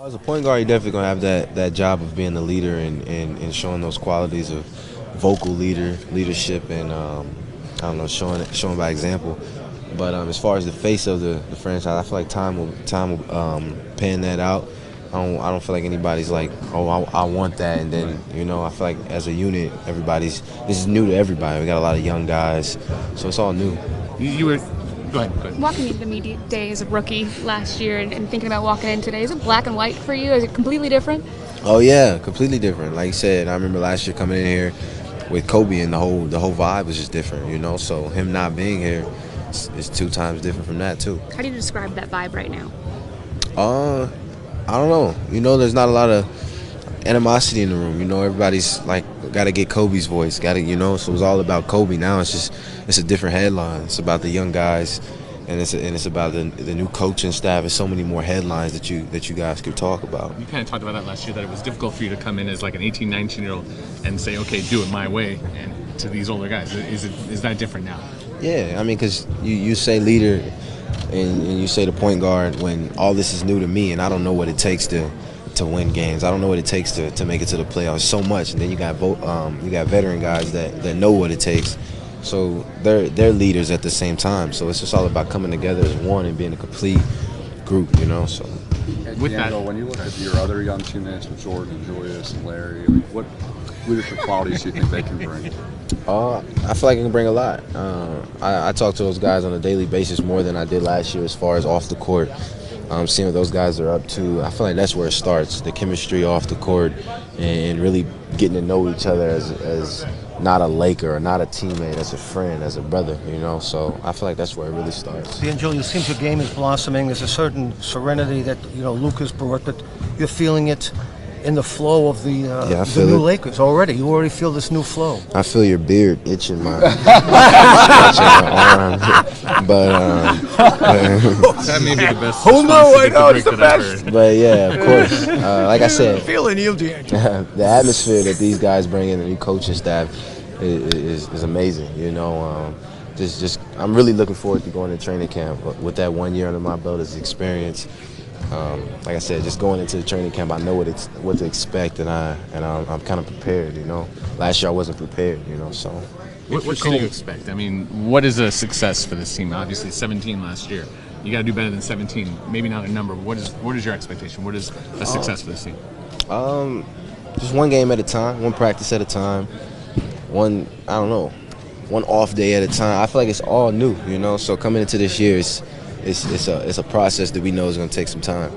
As a point guard, you're definitely gonna have that job of being the leader and showing those qualities of vocal leadership, and I don't know, showing by example. But as far as the face of the franchise, I feel like time will pan that out. I don't feel like anybody's like, oh, I want that, and then I feel like as a unit, this is new to everybody. We got a lot of young guys, so it's all new. You were Go ahead. Go ahead. Walking into media day as a rookie last year and thinking about walking in today, is it black and white for you? Is it completely different? Oh yeah, completely different. Like you said, I remember last year coming in here with Kobe, and the whole vibe was just different. So him not being here is 2 times different from that too. How do you describe that vibe right now? I don't know. There's not a lot of animosity in the room. Everybody's like got to get Kobe's voice. Got to, so it's all about Kobe now. It's a different headline. It's about the young guys, and it's about the new coaching staff. There's so many more headlines that you guys could talk about. You kind of talked about that last year, that it was difficult for you to come in as like an 18, 19-year-old and say, okay, do it my way, and to these older guys. Is that different now? Yeah, I mean, because you say leader and you say the point guard when all this is new to me, and I don't know what it takes to win games. I don't know what it takes to make it to the playoffs so much. And then you got veteran guys that know what it takes. So they're leaders at the same time. So it's just all about coming together as one and being a complete group, So with that, when you look at your other young teammates with Jordan and Julius and Larry, what leadership qualities do you think they can bring? I feel like it can bring a lot. I talk to those guys on a daily basis more than I did last year as far as off the court. Seeing what those guys are up to, I feel like that's where it starts, the chemistry off the court and really getting to know each other as not a Laker or not a teammate, as a friend, as a brother, So I feel like that's where it really starts. And Julius, it seems your game is blossoming. There's a certain serenity that, Luka's brought, but you're feeling it in the flow of the new Lakers already. You already feel this new flow. I feel your beard itching my, arm. But that may be the best. Oh no, I know it's the best. But yeah, of course. Like I said, feeling you, D'Angelo. The atmosphere that these guys bring in, the new coaching staff, is amazing. I'm really looking forward to going to training camp with that 1 year under my belt as experience. Like I said, just going into the training camp, I know what to expect, and I'm kind of prepared. Last year I wasn't prepared. So. What can you expect? I mean, what is a success for this team? Obviously, 17 last year. You got to do better than 17. Maybe not a number, but what is your expectation? What is a success for this team? Just one game at a time, one practice at a time, one off day at a time. I feel like it's all new. So coming into this year, it's a process that we know is going to take some time.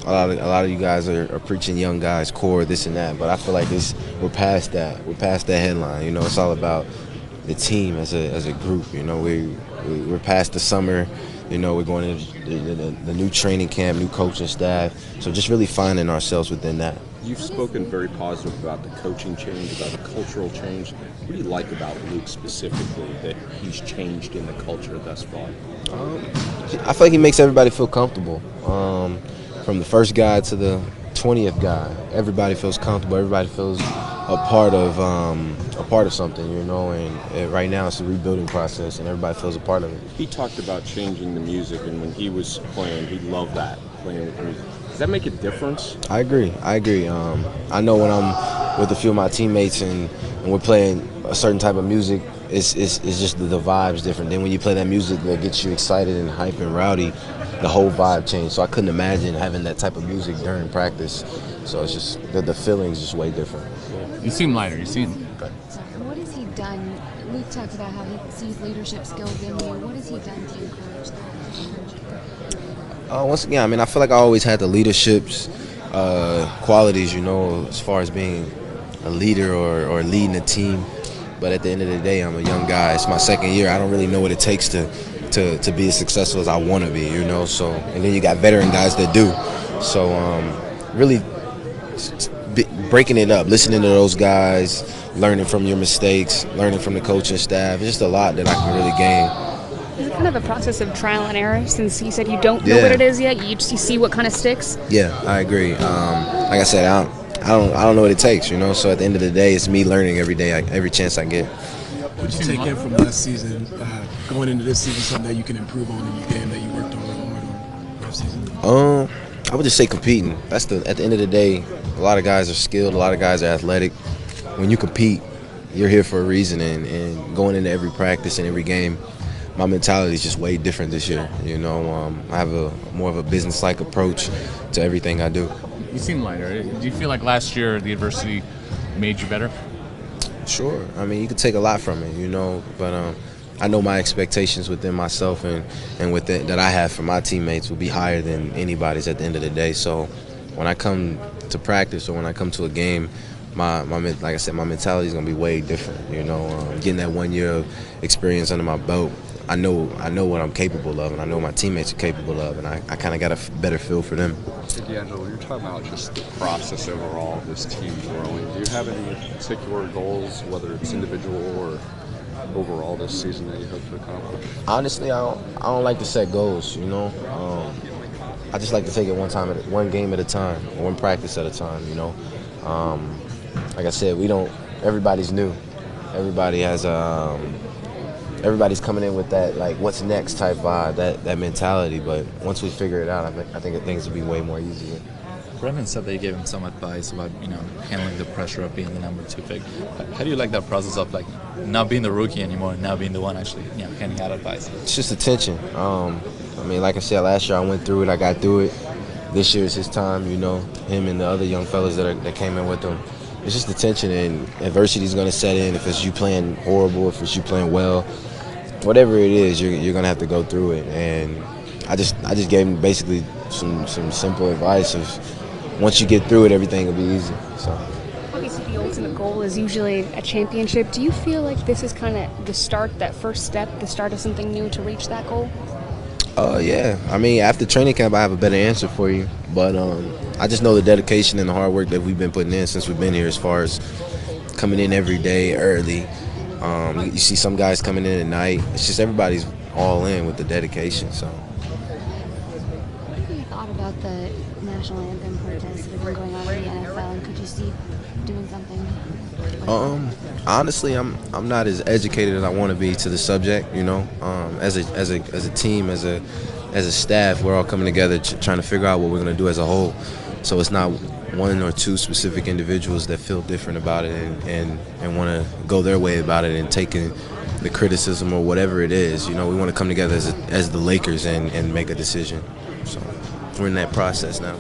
A lot of you guys are preaching young guys, core, this and that, but I feel like we're past that. We're past that headline. It's all about the team as a group. We're past the summer. We're going into the new training camp, new coaching staff. So just really finding ourselves within that. You've spoken very positive about the coaching change, about the cultural change. What do you like about Luke specifically that he's changed in the culture thus far? I feel like he makes everybody feel comfortable. From the first guy to the 20th guy, everybody feels comfortable. Everybody feels a part of something, And right now it's a rebuilding process, and everybody feels a part of it. He talked about changing the music, and when he was playing, he loved that, playing with music. Does that make a difference? I agree. I know when I'm with a few of my teammates and we're playing a certain type of music, it's just the vibe's different. Then when you play that music that gets you excited and hype and rowdy, the whole vibe changed. So I couldn't imagine having that type of music during practice. So it's just the feeling's just way different. You seem lighter. You seem good. What has he done? Luke talked about how he sees leadership skills in you. What has he done to encourage that? Once again, I feel like I always had the leadership's qualities, as far as being a leader or leading a team. But at the end of the day, I'm a young guy. It's my second year. I don't really know what it takes to be as successful as I want to be, So, and then you got veteran guys that do. So, really breaking it up, listening to those guys, learning from your mistakes, learning from the coaching staff. It's just a lot that I can really gain. Is it kind of a process of trial and error, since he said you don't know what it is yet? You just see what kind of sticks? Yeah, I agree. Like I said, I don't know what it takes, So at the end of the day, it's me learning every day, every chance I get. What you take in from last season, going into this season, something that you can improve on in your game that you worked on hard on last season? I would just say competing. At the end of the day, a lot of guys are skilled, a lot of guys are athletic. When you compete, you're here for a reason, and going into every practice and every game, my mentality is just way different this year. You know, I have more of a business-like approach to everything I do. You seem lighter. Do you feel like last year the adversity made you better? Sure. I mean, you could take a lot from it, you know, but I know my expectations within myself and within that I have for my teammates will be higher than anybody's at the end of the day. So when I come to practice or when I come to a game, like I said, my mentality is gonna be way different. You know, getting that 1 year of experience under my belt, I know what I'm capable of, and I know my teammates are capable of, and I kind of got a better feel for them. Hey, D'Angelo, you're talking about just the process overall of this team growing. Do you have any particular goals, whether it's individual or overall this season, that you hope to accomplish? Honestly, I don't like to set goals. You know, I just like to take it one game at a time, one practice at a time. You know, like I said, everybody's new. Everybody has everybody's coming in with that, like, what's next type vibe, that mentality. But once we figure it out, I think things will be way more easier. Brendan said that you gave him some advice about, handling the pressure of being the number 2 pick. How do you like that process of, like, not being the rookie anymore and now being the one actually, handing out advice? It's just attention. I mean, like I said, last year I went through it, I got through it. This year is his time, him and the other young fellas that came in with him. It's just attention, and adversity is going to set in. If it's you playing horrible, if it's you playing well, whatever it is, you're going to have to go through it. And I just gave him basically some simple advice of, once you get through it, everything will be easy. So. Obviously, the ultimate goal is usually a championship. Do you feel like this is kind of the start, that first step, the start of something new to reach that goal? Yeah. I mean, after training camp, I have a better answer for you. But I just know the dedication and the hard work that we've been putting in since we've been here, as far as coming in every day early. You see some guys coming in at night. It's just everybody's all in with the dedication. So. What have you thought about the national anthem protests that have been going on in the NFL, and could you see doing something? Honestly, I'm not as educated as I want to be to the subject. As a team, as a staff, we're all coming together trying to figure out what we're going to do as a whole. So it's not one or two specific individuals that feel different about it and want to go their way about it and taking the criticism or whatever it is. We want to come together as the Lakers and make a decision. So we're in that process now.